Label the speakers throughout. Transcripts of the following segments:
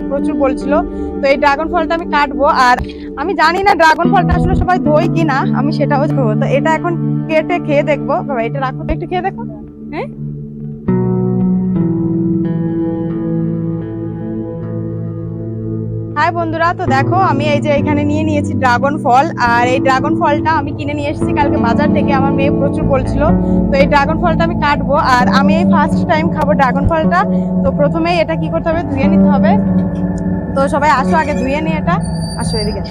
Speaker 1: প্রচুর বলছিল। তো এই ড্রাগন ফলটা আমি কাটবো, আর আমি জানি না ড্রাগন ফলটা আসলে সবাই ধোয় কিনা, আমি সেটাও খাবো। তো এটা এখন কেটে খেয়ে দেখবো। বাবা এটা রাখো, একটু খেয়ে দেখো। হ্যাঁ, হাই বন্ধুরা, তো দেখো আমি এই যে এখানে নিয়ে নিয়েছি ড্রাগন ফল। আর এই ড্রাগন ফলটা আমি কিনে নিয়ে এসেছি কালকে বাজার থেকে, আমার মেয়ে প্রচুর বলছিল। তো এই ড্রাগন ফলটা আমি কাটবো, আর আমি এই ফার্স্ট টাইম খাবো ড্রাগন ফলটা। তো প্রথমেই এটা কি করতে হবে, ধুয়ে নিতে হবে। তো সবাই আসো, আগে ধুয়ে নিই এটা। আসো এদিকে।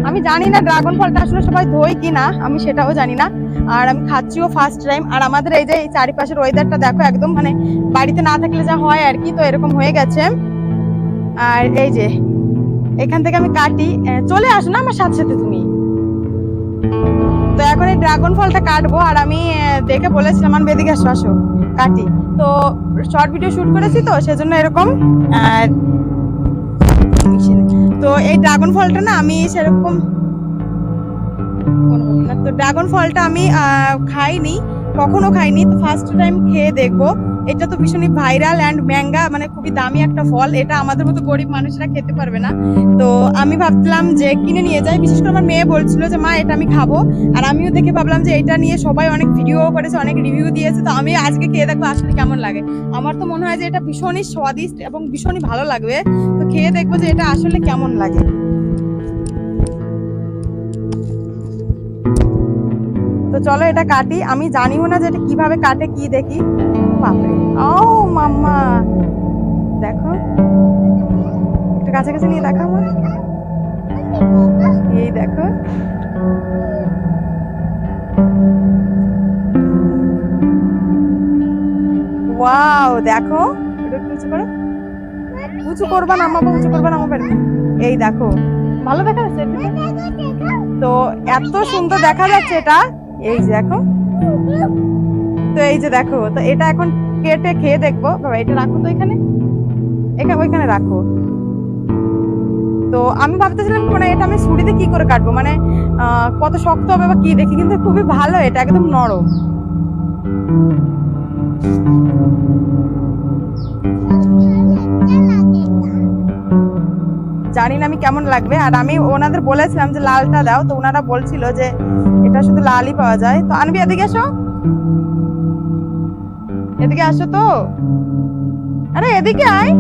Speaker 1: আমি জানি না ড্রাগন ফলটা আসলে সবাই ধোয় কিনা, আমি সেটাও জানি না। আর আমি খাচ্ছিও ফার্স্ট টাইম। আর আমাদের এই যে এই চারিপাশের ওয়েদারটা দেখো, একদম মানে বাড়িতে না থাকলে যা হয় আর কি, তো এরকম হয়ে গেছে। আর এই যে এখান থেকে আমি কাটি, চলে আসো না আমার সাথে সাথে তুমি। তো এখন এই ড্রাগন ফলটা কাটবো, আর আমি দেখে বলেছিলাম আমার বেদিকে আসো, আসো কাটি। তো শর্ট ভিডিও শুট করেছি তো সেজন্য এরকম। আর তো এই ড্রাগন ফলটা না আমি সেরকম, তো ড্রাগন ফলটা আমি খাইনি, কখনো খাইনি। তো ফার্স্ট টাইম খেয়ে দেখবো। এটা তো ভীষণই ভাইরাল অ্যান্ড ম্যাঙ্গা, মানে খুবই দামি একটা ফল। এটা আমাদের মতো গরিব মানুষরা খেতে পারবে না। তো আমি ভাবলাম যে কিনে নিয়ে যাই। বিশেষ করে আমার মেয়ে বলছিল যে মা এটা আমি খাবো, আর আমিও দেখে ভাবলাম যে এটা নিয়ে সবাই অনেক ভিডিও করেছে, অনেক রিভিউ দিয়েছে। তো আমি আজকে খেয়ে দেখবো আসলে কেমন লাগে। আমার তো মনে হয় যে এটা ভীষণই স্বাদিষ্ট এবং ভীষণই ভালো লাগবে। তো খেয়ে দেখবো যে এটা আসলে কেমন লাগে। তো চলো এটা কাটি। আমি জানিও না যে এটা কিভাবে কাটে, কি দেখি। বাপরে, ও মাম্মা দেখো, একটু কাছাকাছি নিয়ে দেখা আমার। এই দেখো, ওয়াও দেখো, এটা একটু উঁচু করো। উঁচু করবা না আম্মা, উঁচু করবা না আমার। এই দেখো, ভালো দেখা যাচ্ছে। তো এত সুন্দর দেখা যাচ্ছে এটা, এই যে দেখো। তো এই যে দেখো, তো এটা এখন কেটে খেয়ে দেখবো। বাবা এটা রাখো তো এখানে, ওইখানে রাখো। তো আমি ভাবতেছিলাম মানে এটা আমি ছুরিতে কি করে কাটবো, মানে কত শক্ত হবে বা কি দেখি, কিন্তু খুবই ভালো, এটা একদম নরম। জানি না আমি কেমন লাগবে। আর আমি ওনাদের বলেছিলাম যে লালটা দাও, তো ওনারা বলছিল যে এটা শুধু লালই পাওয়া যায়। তো আনবি এদিকে আসো, এদিকে আসো তো, আরে এদিকে আয়।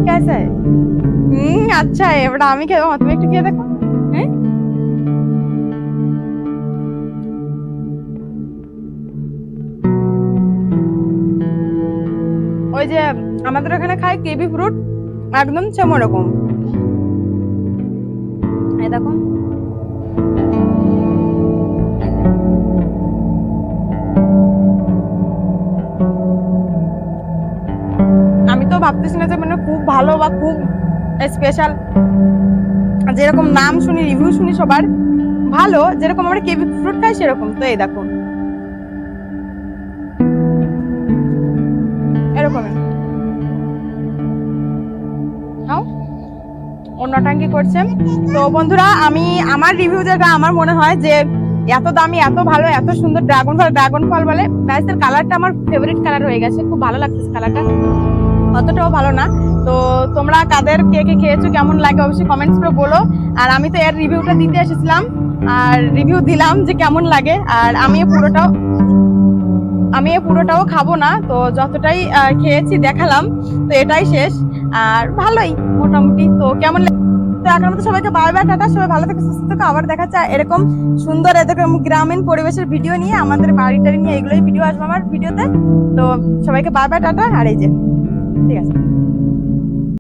Speaker 1: कैसा है? अच्छा है, बड़ा আমি খেয়ে, তুমি একটু খেয়ে দেখো। হ্যাঁ, ওই যে আমাদের ওখানে খায় কিবি ফ্রুট, একদম সেম ওরকম। এই দেখো, আমি তো ভাবতেছি না যে মানে খুব ভালো বা খুব স্পেশাল, যেরকম নাম শুনি, রিভিউ শুনি সবার ভালো, যেরকম আমরা কিবি ফ্রুট খাই সেরকম। তো এই দেখো এরকম অন্যটাঙ্গি করছে। তো বন্ধুরা, আমি আমার রিভিউ যেটা আমার মনে হয় যে এত দামি, এত ভালো, এত সুন্দর ড্রাগন ফল বলে, গাইসের কালারটা আমার ফেভারিট কালার হয়ে গেছে, খুব ভালো লাগছে কালারটা, অতটাও ভালো না। তো তোমরা কাদের কে কে খেয়েছো, কেমন লাগে অবশ্যই কমেন্টস করে বলো। আর আমি তো এর রিভিউটা দিতে এসেছিলাম, আর রিভিউ দিলাম যে কেমন লাগে। আর আমি পুরোটাও খাবো না, তো যতটাই খেয়েছি দেখালাম। তো এটাই শেষ, আর ভালোই মোটামুটি। তো কেমন লাগে, তো এখন মতো সবাইকে বাই বাই, টাটা। সবাই ভালো থেকে সুস্থ থেকে আবার দেখা যায় এরকম সুন্দর এরকম গ্রামীণ পরিবেশের ভিডিও নিয়ে, আমাদের বাড়িটারি নিয়ে এগুলোই ভিডিও আসবে আমার ভিডিওতে। তো সবাইকে বাই বাই, টাটা। আর এই যে ঠিক আছে।